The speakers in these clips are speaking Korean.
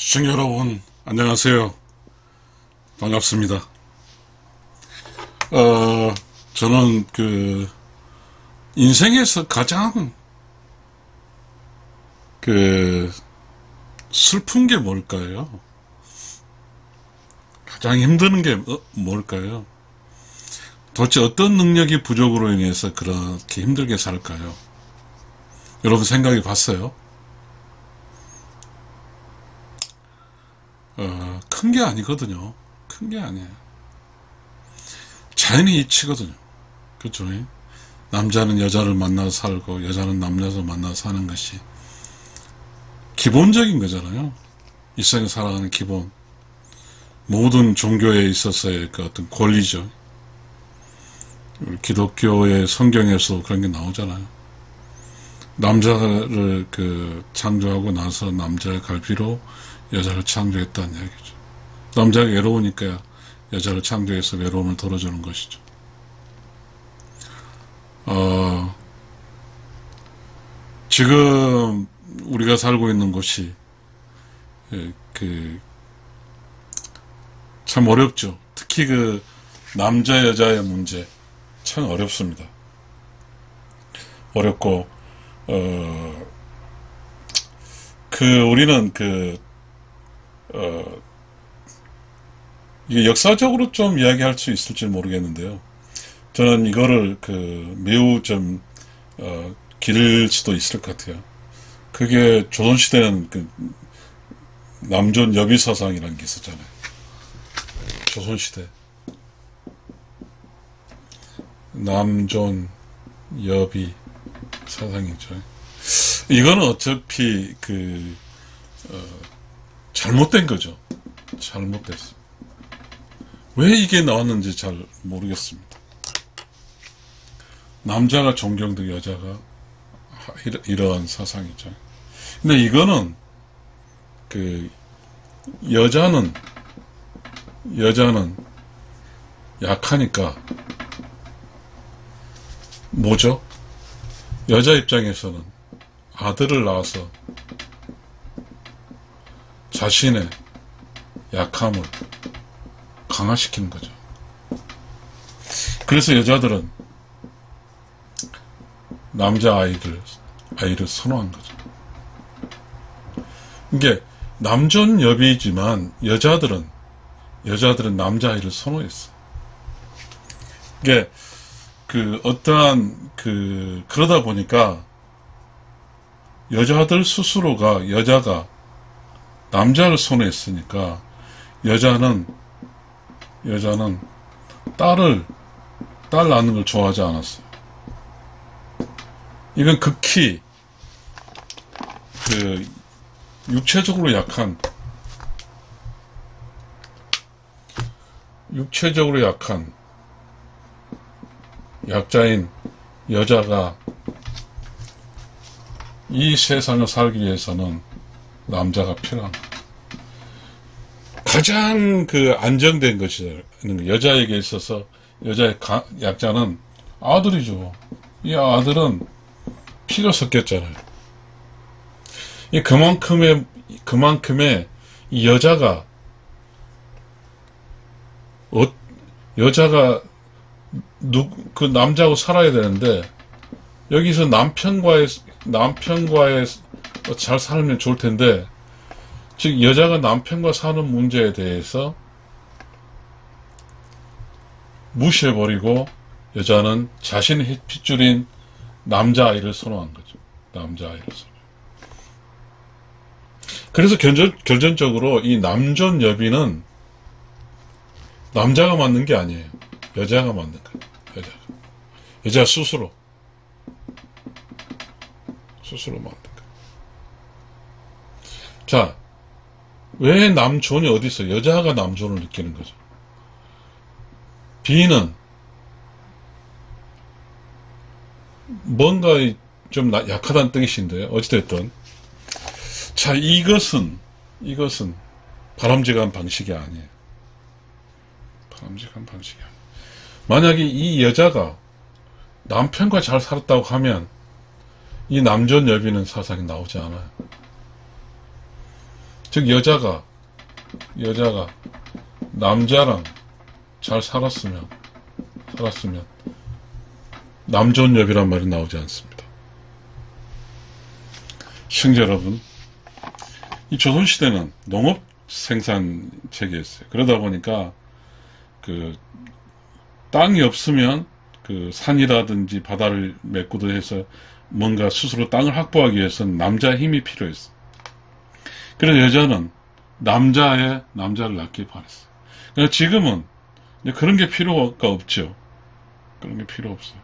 시청자 여러분, 안녕하세요. 반갑습니다. 저는 인생에서 가장 슬픈 게 뭘까요? 가장 힘드는 게 뭘까요? 도대체 어떤 능력이 부족으로 인해서 그렇게 힘들게 살까요? 여러분 생각해 봤어요? 큰 게 아니거든요. 큰 게 아니에요. 자연의 이치거든요. 그렇죠? 남자는 여자를 만나서 살고 여자는 남자를 만나서 사는 것이 기본적인 거잖아요. 일상에 살아가는 기본. 모든 종교에 있어서의 그 어떤 권리죠. 기독교의 성경에서 그런 게 나오잖아요. 남자를 창조하고 나서 남자의 갈비로 여자를 창조했다는 얘기죠. 남자가 외로우니까 여자를 창조해서 외로움을 덜어주는 것이죠. 지금 우리가 살고 있는 곳이 참 어렵죠. 특히 남자 여자의 문제 참 어렵습니다. 어렵고 우리는 이게 역사적으로 좀 이야기할 수 있을지 모르겠는데요. 저는 이거를 매우 좀 길 수도 있을 것 같아요. 그게 조선시대는 남존 여비 사상이라는 게 있었잖아요. 조선시대 남존 여비 사상이죠. 이거는 어차피 잘못된 거죠. 잘못됐어. 왜 이게 나왔는지 잘 모르겠습니다. 남자가 존경되고 여자가 이러한 사상이죠. 근데 이거는 여자는 약하니까 뭐죠? 여자 입장에서는 아들을 낳아서 자신의 약함을 강화시키는 거죠. 그래서 여자들은 남자 아이를 선호한 거죠. 이게 남존여비이지만 여자들은 남자 아이를 선호했어. 이게 어떠한 그러다 보니까 여자들 스스로가 여자가 남자를 선호했으니까 여자는 딸 낳는 걸 좋아하지 않았어요. 이건 극히 육체적으로 약한 약자인 여자가 이 세상을 살기 위해서는 남자가 필요한 거예요. 가장 안정된 것이 여자에게 있어서 여자의 약자는 아들이죠. 이 아들은 피가 섞였잖아요. 그만큼의 이 여자가 남자하고 살아야 되는데 여기서 남편과의 잘 살면 좋을 텐데 즉 여자가 남편과 사는 문제에 대해서 무시해버리고 여자는 자신의 핏줄인 남자아이를 선호한 거죠. 남자아이를 선호. 그래서 결정적으로 이 남존여비는 남자가 만든 게 아니에요. 여자가 만든 거예요. 여자 스스로 만든 거예요. 자, 왜 남존이 어디 있어요? 여자가 남존을 느끼는 거죠. B는 뭔가 좀 약하다는 뜻인데요. 어찌됐든 자, 이것은 바람직한 방식이 아니에요. 바람직한 방식이 아니에요. 만약에 이 여자가 남편과 잘 살았다고 하면 이 남존여비는 사상이 나오지 않아요. 즉 여자가 남자랑 잘 살았으면 남존여비란 말이 나오지 않습니다. 시청자 여러분, 이 조선시대는 농업 생산 체계였어요. 그러다 보니까 그 땅이 없으면 그 산이라든지 바다를 메꾸도 해서 뭔가 스스로 땅을 확보하기 위해서는 남자의 힘이 필요했어요. 그래서 여자는 남자를 낳기 바랬어요. 그러니까 지금은 그런 게 필요가 없죠. 그런 게 필요 없어요.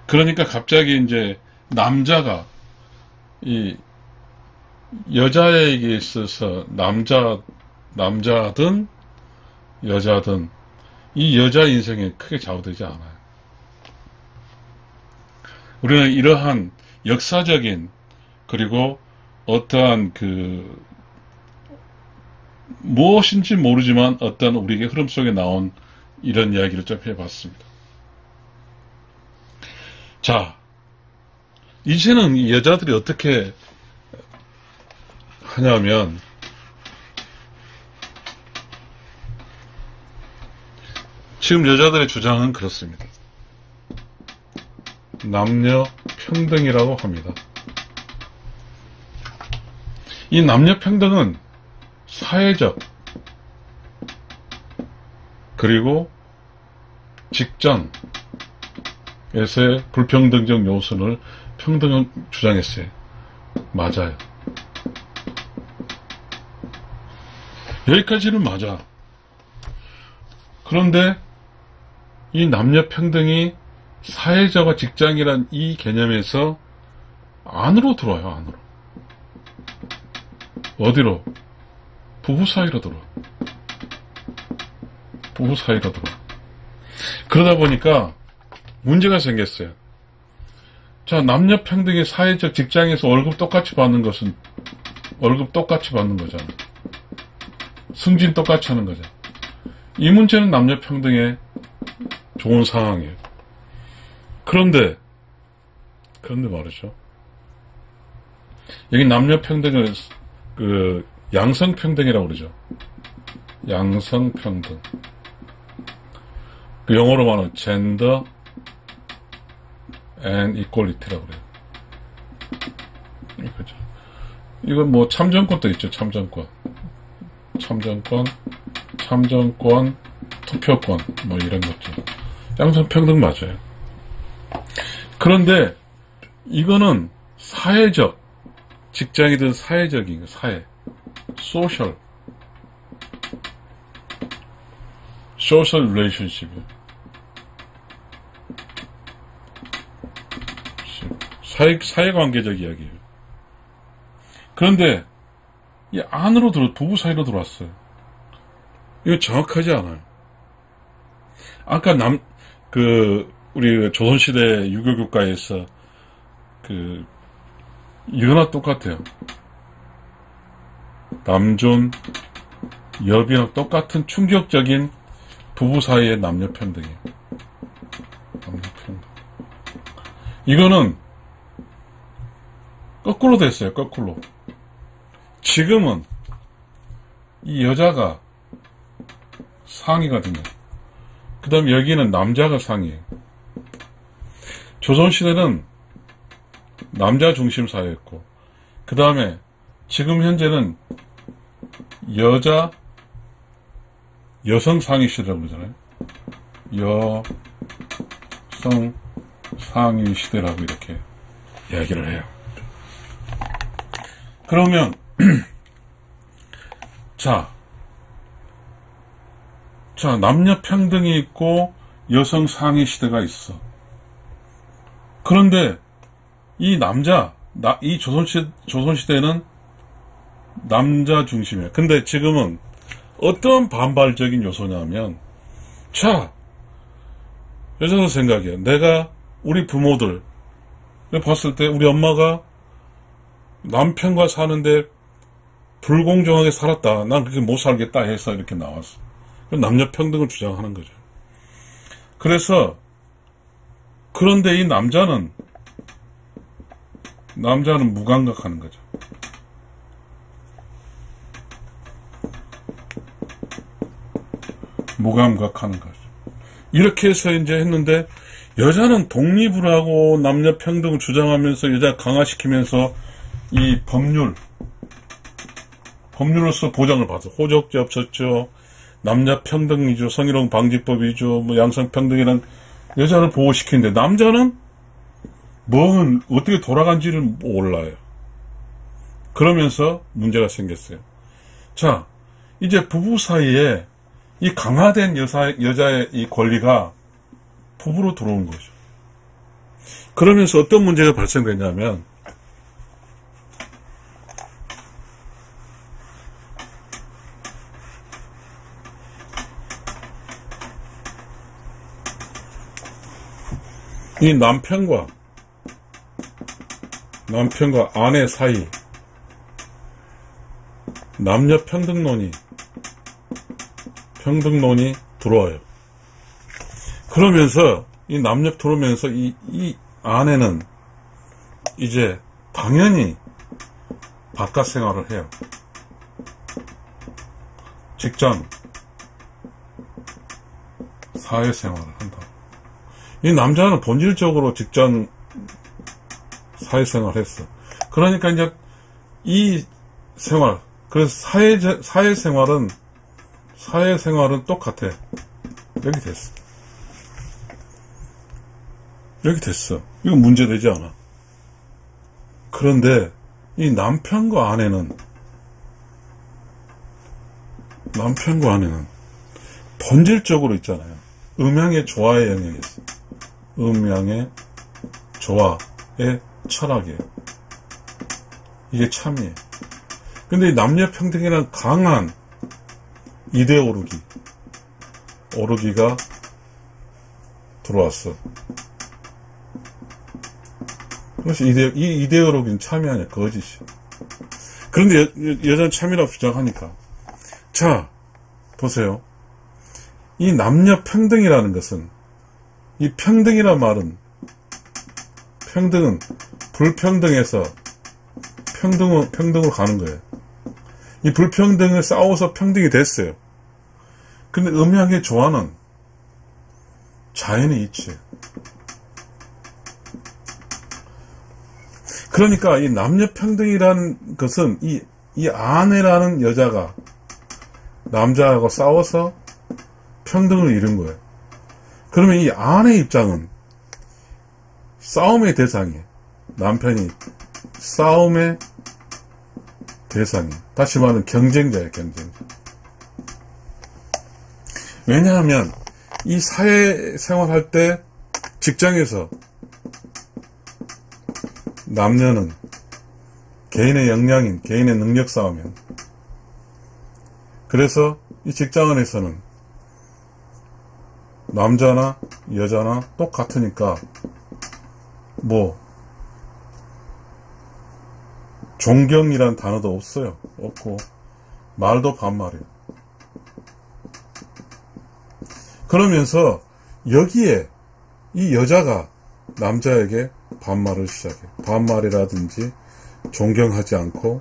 그러니까 갑자기 이제 남자가 이 여자에게 있어서 남자든 여자든 이 여자 인생에 크게 좌우되지 않아요. 우리는 이러한 역사적인 그리고 어떠한 그 무엇인지 모르지만 어떤 우리에게 흐름 속에 나온 이런 이야기를 좀 해봤습니다. 자, 이제는 이 여자들이 어떻게 하냐면 지금 여자들의 주장은 그렇습니다. 남녀 평등이라고 합니다. 이 남녀 평등은 사회적 그리고 직장에서의 불평등적 요소를 평등을 주장했어요. 맞아요. 여기까지는 맞아. 그런데 이 남녀 평등이 사회자와 직장이란 이 개념에서 안으로 들어와요. 안으로. 어디로? 부부 사이로 들어와. 부부 사이로 들어와. 그러다 보니까 문제가 생겼어요. 자, 남녀 평등의 사회적 직장에서 월급 똑같이 받는 것은 월급 똑같이 받는 거잖아. 승진 똑같이 하는 거잖아. 이 문제는 남녀 평등의 좋은 상황이에요. 그런데 말이죠. 여기 남녀 평등을 그 양성 평등이라고 그러죠. 양성 평등. 그 영어로 말하면 gender and equality라고 그래요. 그죠. 이건 뭐 참정권도 있죠. 참정권, 투표권, 뭐 이런 것들. 양성 평등 맞아요. 그런데 이거는 사회적, 직장이든 사회적인 사회, 소셜 릴레이션십이에요. 사회관계적 이야기예요. 그런데 이 안으로 부부 사이로 들어왔어요. 이거 정확하지 않아요. 아까 우리 조선시대 유교교과에서 이거나 똑같아요. 남존, 여비랑 똑같은 충격적인 부부 사이의 남녀 평등이에요. 남녀 평등. 이거는 거꾸로 됐어요. 거꾸로. 지금은 이 여자가 상이거든요. 그 다음에 여기는 남자가 상이에요. 조선시대는 남자 중심 사회였고, 그 다음에 지금 현재는 여성 상위 시대라고 그러잖아요. 여성 상위 시대라고 이렇게 이야기를 해요. 그러면 자, 남녀 평등이 있고 여성 상위 시대가 있어. 그런데 이 조선시대는 남자 중심이에요. 근데 지금은 어떤 반발적인 요소냐면, 여자도 생각해요. 내가 우리 부모들 봤을 때 우리 엄마가 남편과 사는데 불공정하게 살았다. 난 그렇게 못 살겠다 해서 이렇게 나왔어. 남녀 평등을 주장하는 거죠. 그런데 이 남자는 무감각하는 거죠. 무감각하는 거죠. 이렇게 해서 이제 했는데, 여자는 독립을 하고 남녀 평등을 주장하면서 여자 강화시키면서 이 법률로서 보장을 받아. 호적제 없었죠. 남녀 평등이죠. 성희롱 방지법이죠. 뭐 양성평등이란 여자를 보호시키는데, 남자는 뭐는 어떻게 돌아간지를 몰라요. 그러면서 문제가 생겼어요. 자, 이제 부부 사이에 이 강화된 여자의 이 권리가 부부로 들어온 거죠. 그러면서 어떤 문제가 발생되냐면, 이 남편과 아내 사이 남녀 평등론이 들어와요. 그러면서 이 남녀 들어오면서 이 아내는 이제 당연히 바깥 생활을 해요. 직장, 사회생활을 한다. 이 남자는 본질적으로 직장, 사회생활을 했어. 그러니까 이제 이 생활, 그래서 사회생활은 똑같아. 여기 됐어. 이거 문제되지 않아. 그런데 이 남편과 아내는 본질적으로 있잖아요. 음양의 조화의 영역이 있어. 음양의 조화의 철학이에요. 이게 참이에요. 근데 이 남녀 평등이란 강한 오르기가 들어왔어. 그래서 이 이데올로기는 참이 아니야, 거짓이야. 그런데 여자는 참이라고 주장하니까. 자, 보세요. 이 남녀 평등이라는 것은, 이 평등이란 말은, 평등은 불평등에서 평등으로 가는 거예요. 이 불평등을 싸워서 평등이 됐어요. 근데 음양의 조화는 자연의 이치예요. 그러니까 이 남녀 평등이라는 것은 이 아내라는 여자가 남자하고 싸워서 평등을 이룬 거예요. 그러면 이 아내 입장은 싸움의 대상이에요. 남편이 싸움의 대상이에요. 다시 말하면 경쟁자예요, 경쟁자. 왜냐하면 이 사회생활할 때 직장에서 남녀는 개인의 역량인, 개인의 능력 싸움이에요. 그래서 이 직장 안에서는 남자나 여자나 똑같으니까 존경이란 단어도 없고 말도 반말이에요. 그러면서 여기에 이 여자가 남자에게 반말을 시작해요. 반말이라든지 존경하지 않고,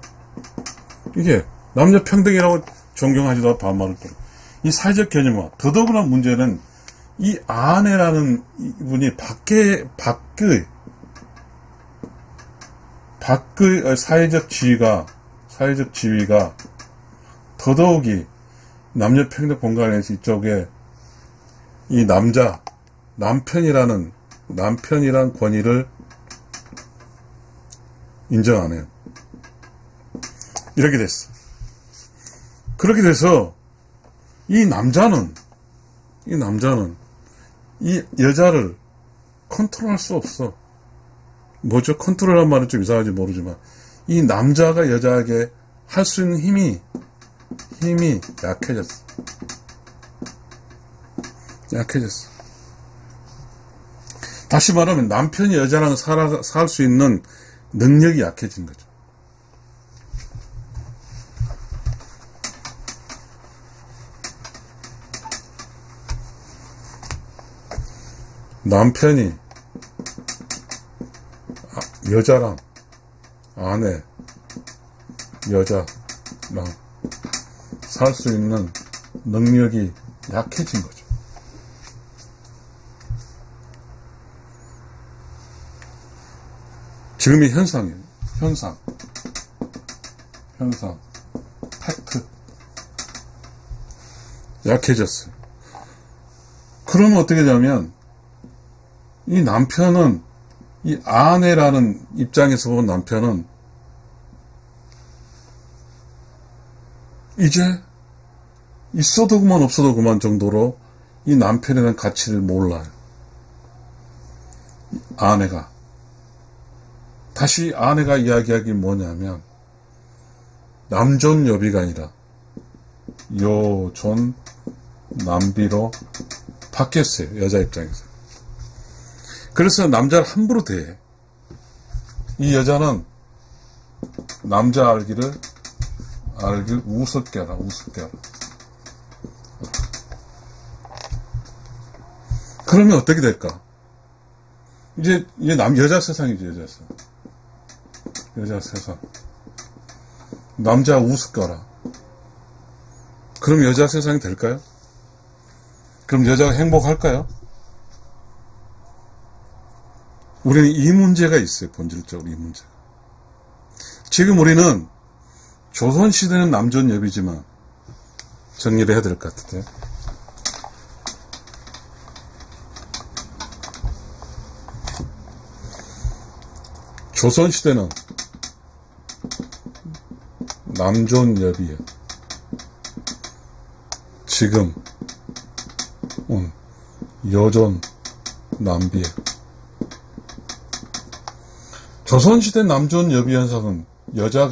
이게 남녀 평등이라고 존경하지도 않고 반말을 또. 이 사회적 개념화. 더더구나 문제는 이 아내라는 분이 밖의 사회적 지위가 더더욱이 남녀 평등 공간에서 이쪽에 이 남편이란 권위를 인정 안 해요. 이렇게 됐어. 그렇게 돼서 이 남자는 이 여자를 컨트롤할 수 없어. 뭐죠? 컨트롤한 말은 좀 이상한지 모르지만 이 남자가 여자에게 할 수 있는 힘이 약해졌어. 다시 말하면 남편이 여자랑 살 수 있는 능력이 약해진 거죠. 남편이 여자랑 아내 여자랑 살 수 있는 능력이 약해진 거죠. 지금이 현상이에요. 현상. 팩트. 약해졌어요. 그러면 어떻게 되냐면, 이 남편은, 이 아내라는 입장에서 본 남편은, 이제, 있어도 그만 없어도 그만 정도로 이 남편이라는 가치를 몰라요. 아내가. 다시 아내가 이야기하기 뭐냐면, 남존여비가 아니라, 여존남비로 바뀌었어요. 여자 입장에서. 그래서 남자를 함부로 대해. 이 여자는 남자 알기를 우습게 하라. 그러면 어떻게 될까? 이제 여자 세상이죠, 여자 세상. 남자 우습게 하라. 그럼 여자 세상이 될까요? 그럼 여자가 행복할까요? 우리는 이 문제가 있어요. 본질적으로 이 문제가. 지금 우리는 조선시대는 남존여비지만 정리를 해야 될 것 같은데. 조선시대는 남존여비예요. 지금 여존남비예요. 조선시대 남존여비 현상은 여자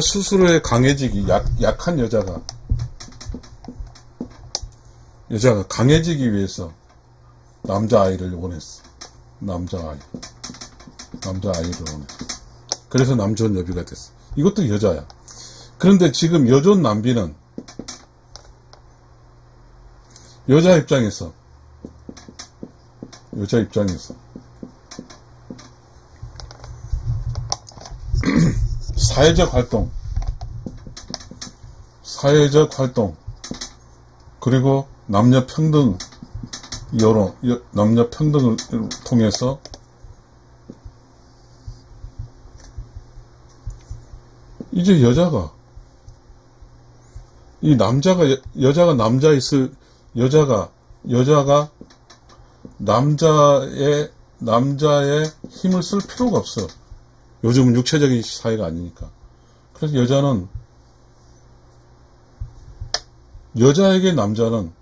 스스로의 강해지기, 약한 여자가 강해지기 위해서 남자아이를 원했어. 남자아이를 원했어. 그래서 남존여비가 됐어. 이것도 여자야. 그런데 지금 여존남비는 여자 입장에서 사회적 활동, 그리고 남녀 평등을 통해서 이제 여자가 남자의 힘을 쓸 필요가 없어. 요즘은 육체적인 사회가 아니니까. 그래서 여자에게 남자는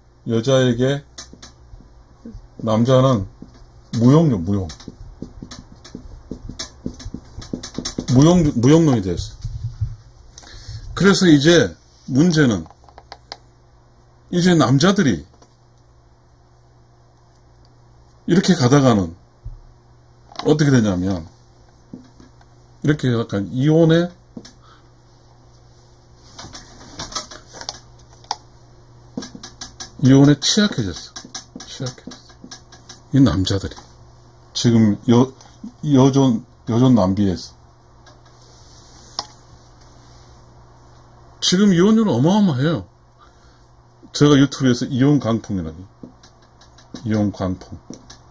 무용론이 됐어. 그래서 이제 문제는 이제 남자들이 이렇게 가다가는 어떻게 되냐면 이렇게 약간 이혼에 취약해졌어. 이 남자들이 지금 여존 남비에서 지금 이혼율은 어마어마해요. 제가 유튜브에서 이혼 강풍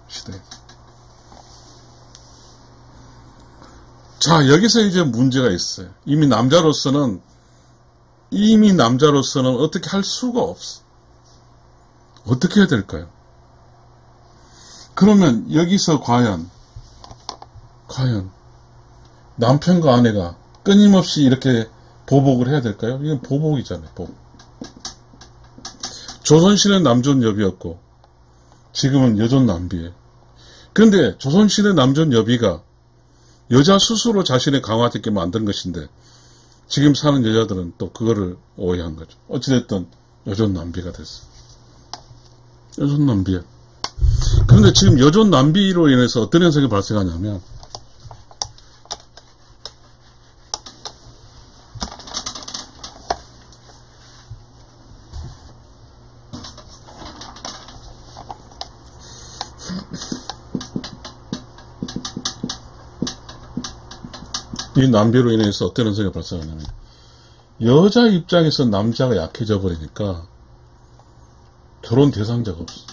시대. 자, 여기서 이제 문제가 있어요. 이미 남자로서는 어떻게 할 수가 없어. 어떻게 해야 될까요? 그러면 여기서 과연 남편과 아내가 끊임없이 이렇게 보복을 해야 될까요? 이건 보복이잖아요. 보복. 조선시대는 남존여비였고 지금은 여존남비예요. 그런데 조선시대 남존여비가 여자 스스로 자신의 강화되게 만든 것인데 지금 사는 여자들은 또 그거를 오해한 거죠. 어찌됐든 여존남비가 됐어. 여존남비야. 그런데 지금 여존남비로 인해서 어떤 현상이 발생하냐면 이 남비로 인해서 어떤 현상이 발생하냐면 여자 입장에서 남자가 약해져 버리니까 결혼 대상자가 없어.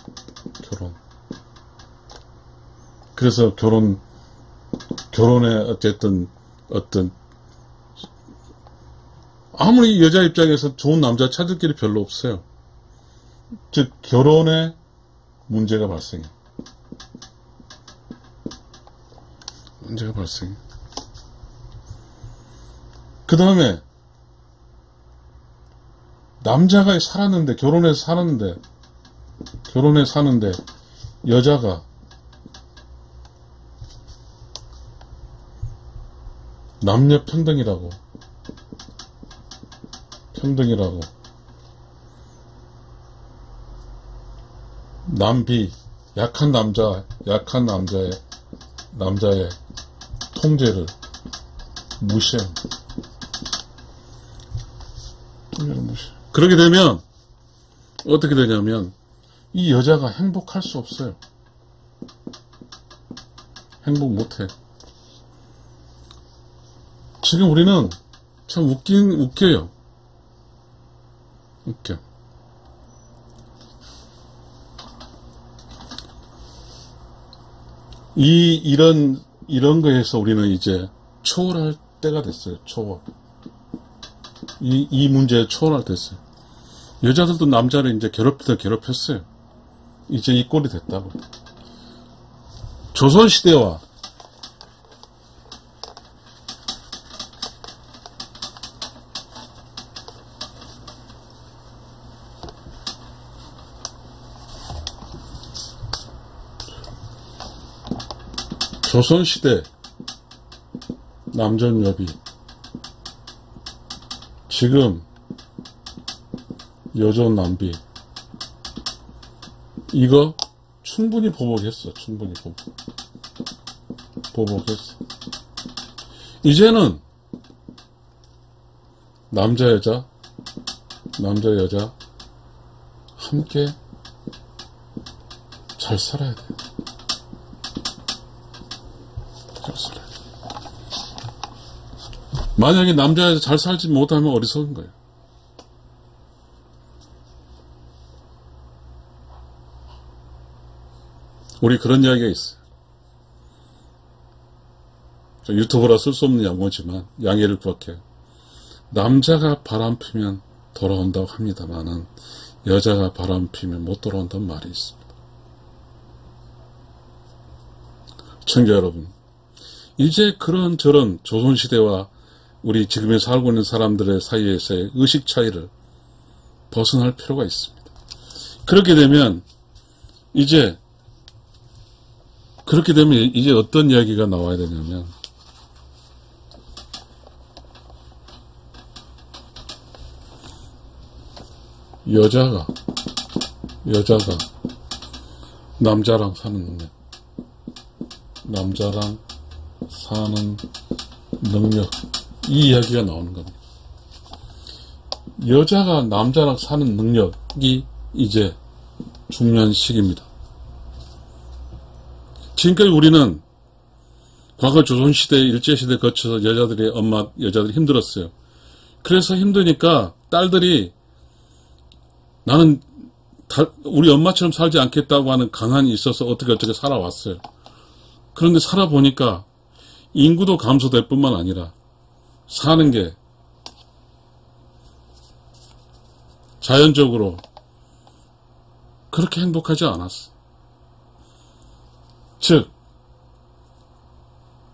결혼. 그래서 결혼에 어쨌든 아무리 여자 입장에서 좋은 남자 찾을 길이 별로 없어요. 즉 결혼에 문제가 발생해. 문제가 발생해. 그 다음에 남자가 살았는데 결혼해서 사는데 여자가 남녀 평등이라고 남비 약한 남자의 통제를 무시해. 그렇게 되면 어떻게 되냐면 이 여자가 행복할 수 없어요. 행복 못해. 지금 우리는 참 웃겨요. 웃겨. 이런 거에서 우리는 이제 초월할 때가 됐어요. 초월. 이 문제에 초월할 때 됐어요. 여자들도 남자를 이제 괴롭혔어요. 이제 이 꼴이 됐다고. 조선시대와 조선시대 남전여비, 지금 여전남비, 이거 충분히 보복했어. 충분히 보복했어. 이제는 남자 여자 함께 잘 살아야 돼. 잘 살아야 돼. 만약에 남자 여자 잘 살지 못하면 어리석은 거예요. 우리 그런 이야기가 있어요. 유튜브라 쓸 수 없는 용어지만 양해를 구할게요. 남자가 바람 피면 돌아온다고 합니다만은 여자가 바람 피면 못 돌아온다는 말이 있습니다. 청자 여러분, 이제 그런저런 조선시대와 우리 지금에 살고 있는 사람들의 사이에서의 의식 차이를 벗어날 필요가 있습니다. 그렇게 되면 이제 어떤 이야기가 나와야 되냐면, 여자가 남자랑 사는 능력, 이 이야기가 나오는 겁니다. 여자가 남자랑 사는 능력이 이제 중요한 시기입니다. 지금까지 우리는 과거 조선시대, 일제시대 거쳐서 여자들이 힘들었어요. 그래서 힘드니까 딸들이 나는 우리 엄마처럼 살지 않겠다고 하는 강한이 있어서 어떻게 살아왔어요. 그런데 살아보니까 인구도 감소될 뿐만 아니라 사는 게 자연적으로 그렇게 행복하지 않았어. 즉,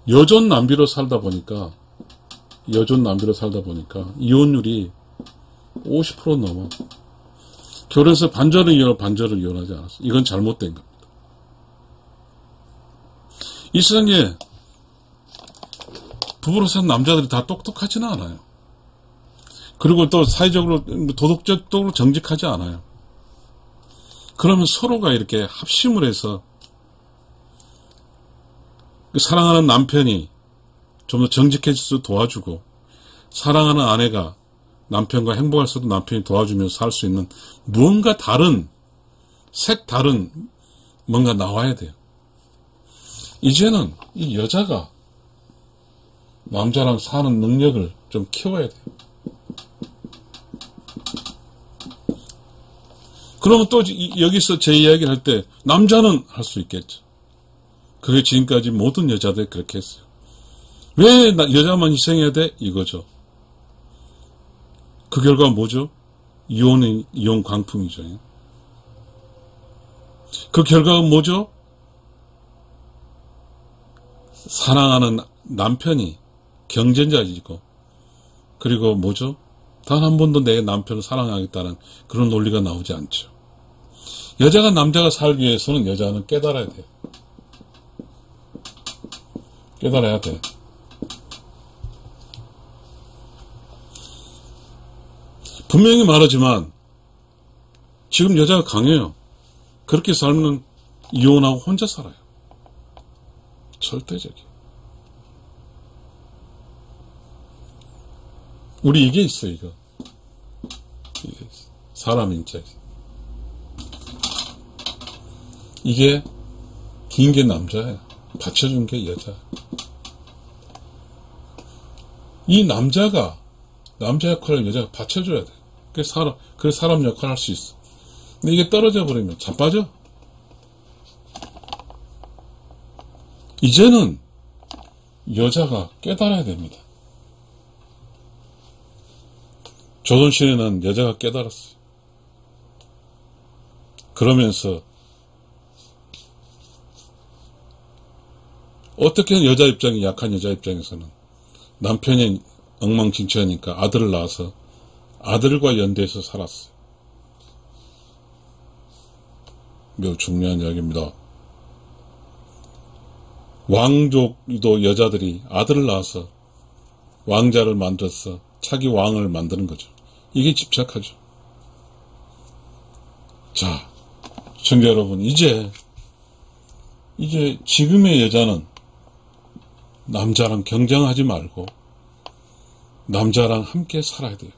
여존 남비로 살다 보니까 이혼율이 50% 넘어. 결혼해서 반절을 이혼하지 않았어. 이건 잘못된 겁니다. 이 세상에 부부로 사는 남자들이 다 똑똑하지는 않아요. 그리고 또 사회적으로 도덕적으로 정직하지 않아요. 그러면 서로가 이렇게 합심을 해서 사랑하는 남편이 좀 더 정직해질수록 도와주고, 사랑하는 아내가 남편과 행복할 수도 남편이 도와주면서 살 수 있는 무언가 다른 뭔가 나와야 돼요. 이제는 이 여자가 남자랑 사는 능력을 좀 키워야 돼요. 그러면 또 여기서 제 이야기를 할 때 남자는 할 수 있겠죠. 그게 지금까지 모든 여자들이 그렇게 했어요. 왜 여자만 희생해야 돼? 이거죠. 그 결과 뭐죠? 이혼 광풍이죠. 그 결과가 뭐죠? 사랑하는 남편이 경쟁자이고, 그리고 뭐죠? 단 한 번도 내 남편을 사랑하겠다는 그런 논리가 나오지 않죠. 여자가 남자가 살기 위해서는 여자는 깨달아야 돼요. 깨달아야 돼. 분명히 말하지만 지금 여자가 강해요. 그렇게 살면 이혼하고 혼자 살아요. 절대적이에요. 우리 이게 있어요, 이거. 사람 인자. 이게 긴 게 남자예요. 받쳐준 게 여자예요. 이 남자 역할을 여자가 받쳐줘야 돼. 그래 사람 역할을 할 수 있어. 근데 이게 떨어져 버리면 자빠져. 이제는 여자가 깨달아야 됩니다. 조선시대는 여자가 깨달았어요. 그러면서 어떻게 여자 입장이 약한 여자 입장에서는 남편이 엉망진창하니까 아들을 낳아서 아들과 연대해서 살았어요. 매우 중요한 이야기입니다. 왕족도 여자들이 아들을 낳아서 왕자를 만들어서 차기 왕을 만드는 거죠. 이게 집착하죠. 자, 시청자 여러분, 이제 지금의 여자는 남자랑 경쟁하지 말고 남자랑 함께 살아야 돼요.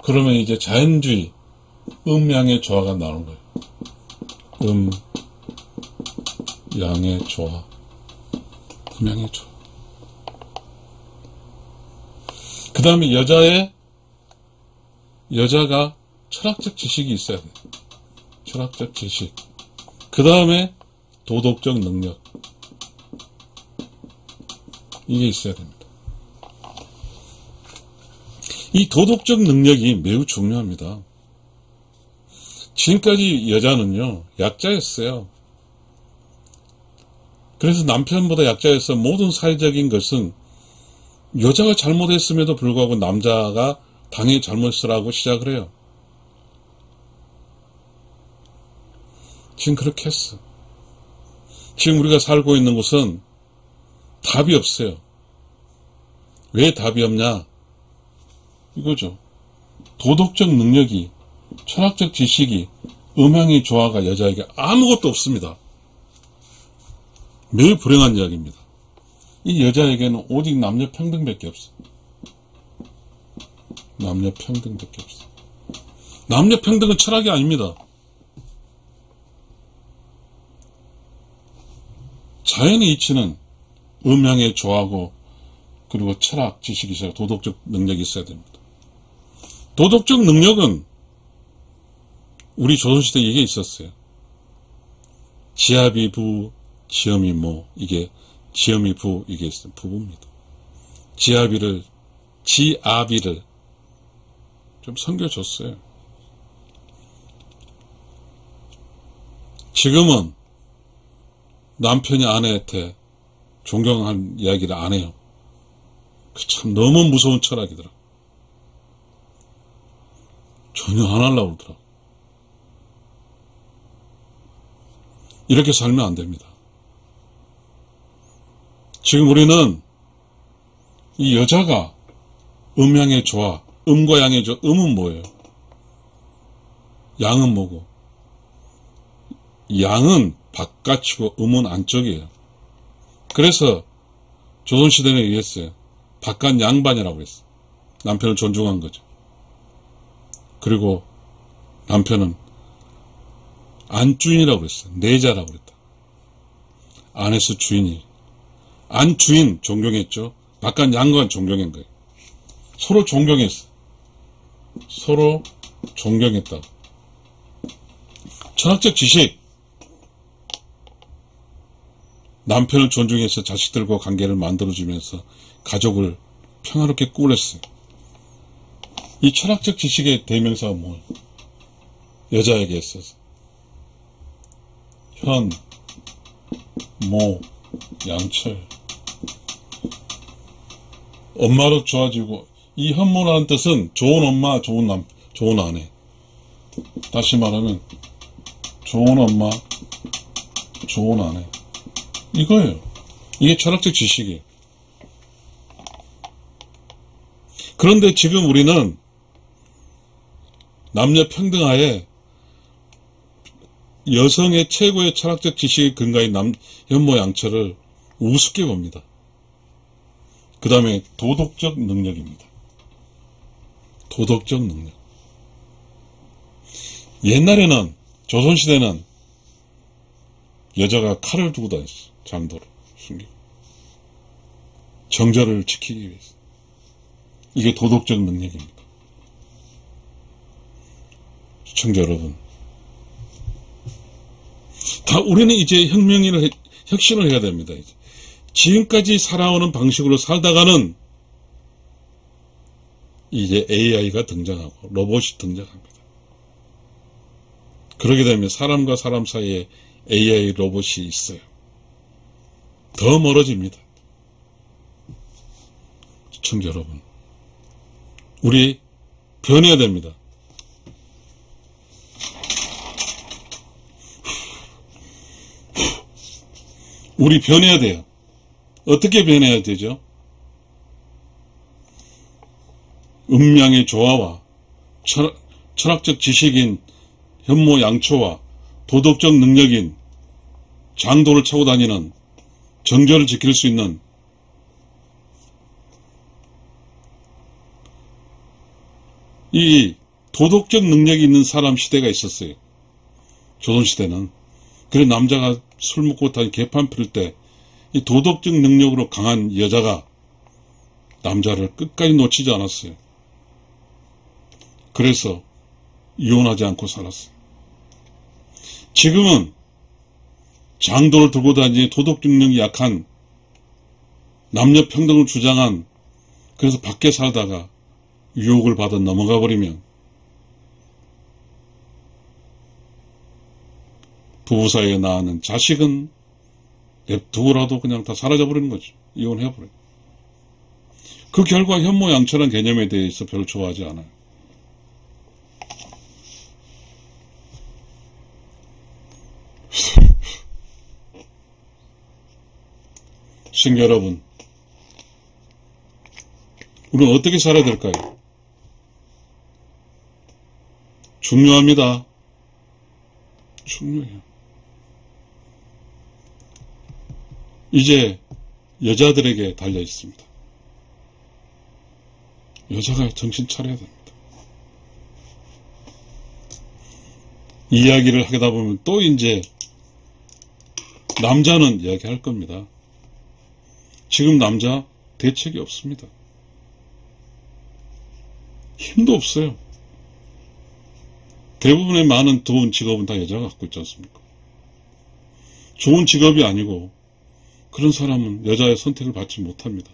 그러면 이제 자연주의, 음양의 조화가 나오는 거예요. 양의 조화, 음양의 조화. 그 다음에 여자가 철학적 지식이 있어야 돼요. 철학적 지식. 그 다음에 도덕적 능력. 이게 있어야 됩니다. 이 도덕적 능력이 매우 중요합니다. 지금까지 여자는요, 약자였어요. 그래서 남편보다 약자여서 모든 사회적인 것은 여자가 잘못했음에도 불구하고 남자가 당연히 잘못을 하고 시작을 해요. 지금 그렇게 했어. 지금 우리가 살고 있는 곳은 답이 없어요. 왜 답이 없냐? 이거죠. 도덕적 능력이, 철학적 지식이, 음양의 조화가 여자에게 아무것도 없습니다. 매우 불행한 이야기입니다. 이 여자에게는 오직 남녀 평등밖에 없어. 남녀 평등밖에 없어. 남녀 평등은 철학이 아닙니다. 자연의 이치는 음양의 조화고, 그리고 철학 지식이 있어야, 도덕적 능력이 있어야 됩니다. 도덕적 능력은 우리 조선시대에 이게 있었어요. 지압이 부, 지엄이 모. 이게 지엄이 부, 이게 있어요. 부부입니다. 지압이를 좀 섬겨줬어요. 지금은 남편이 아내한테 존경한 이야기를 안 해요. 참 너무 무서운 철학이더라. 전혀 안 하려고 그러더라. 이렇게 살면 안 됩니다. 지금 우리는 이 여자가 음양의 조화, 음과 양의 조화, 음은 뭐예요? 양은 뭐고? 양은 바깥이고 음은 안쪽이에요. 그래서 조선시대는 이랬어요. 바깥 양반이라고 했어요. 남편을 존중한 거죠. 그리고 남편은 안주인이라고 그랬어요. 내자라고 그랬다. 안에서 주인이. 안주인 존경했죠. 바깥 양반 존경한 거예요. 서로 존경했어. 서로 존경했다. 철학적 지식. 남편을 존중해서 자식들과 관계를 만들어주면서 가족을 평화롭게 꾸렸어요. 이 철학적 지식의 대명사가 뭐예요? 여자에게 있어서 현, 모, 양철. 엄마로 좋아지고, 이 현모라는 뜻은 좋은 엄마, 좋은 아내. 다시 말하면 좋은 엄마, 좋은 아내. 이거예요. 이게 철학적 지식이에요. 그런데 지금 우리는 남녀 평등하에 여성의 최고의 철학적 지식의 근거인 현모 양처를 우습게 봅니다. 그 다음에 도덕적 능력입니다. 도덕적 능력. 옛날에는, 조선시대는 여자가 칼을 두고 다녔어요. 장도를 숨기고. 정절을 지키기 위해서. 이게 도덕적 능력입니다. 시청자 여러분. 우리는 이제 혁신을 해야 됩니다. 이제. 지금까지 살아오는 방식으로 살다가는 이제 AI가 등장하고 로봇이 등장합니다. 그러게 되면 사람과 사람 사이에 AI 로봇이 있어요. 더 멀어집니다. 시청자 여러분. 우리 변해야 됩니다. 우리 변해야 돼요. 어떻게 변해야 되죠? 음양의 조화와 철학적 지식인 현모 양초와 도덕적 능력인 장도를 차고 다니는 정절을 지킬 수 있는 이 도덕적 능력이 있는 사람 시대가 있었어요. 조선시대는. 그래서 남자가 술 먹고 다니 개판 피울 때 이 도덕적 능력으로 강한 여자가 남자를 끝까지 놓치지 않았어요. 그래서 이혼하지 않고 살았어요. 지금은 장도를 들고 다니는 도덕적 능력이 약한 남녀 평등을 주장한, 그래서 밖에 살다가 유혹을 받아 넘어가 버리면 부부 사이에 낳는 자식은 냅두고라도 그냥 다 사라져버리는 거죠. 이혼해버려요. 그 결과 현모양처란 개념에 대해서 별로 좋아하지 않아요. 시청자 여러분, 우리는 어떻게 살아야 될까요? 중요합니다. 중요해요. 이제 여자들에게 달려 있습니다. 여자가 정신 차려야 됩니다. 이야기를 하다 보면 또 이제 남자는 이야기할 겁니다. 지금 남자 대책이 없습니다. 힘도 없어요. 대부분의 많은 좋은 직업은 다 여자가 갖고 있지 않습니까? 좋은 직업이 아니고 그런 사람은 여자의 선택을 받지 못합니다.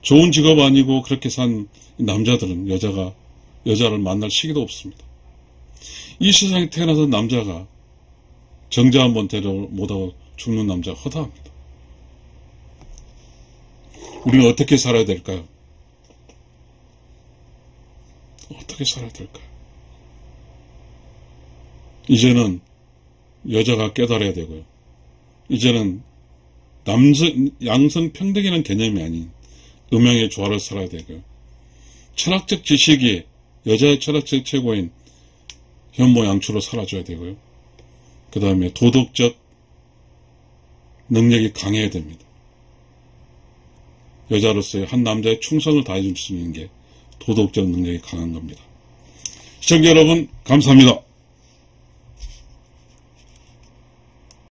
좋은 직업 아니고 그렇게 산 남자들은 여자를 만날 시기도 없습니다. 이 세상에 태어나서 남자가 정자 한번 데려 못하고 죽는 남자가 허다합니다. 우리는 어떻게 살아야 될까요? 어떻게 살아야 될까요? 이제는 여자가 깨달아야 되고요. 이제는 양성 평등이라는 개념이 아닌 음양의 조화를 살아야 되고요. 철학적 지식이 여자의 철학적 최고인 현모 양초로 살아줘야 되고요. 그 다음에 도덕적 능력이 강해야 됩니다. 여자로서의 한 남자의 충성을 다해줄 수 있는 게 도덕적 능력이 강한 겁니다. 시청자 여러분, 감사합니다.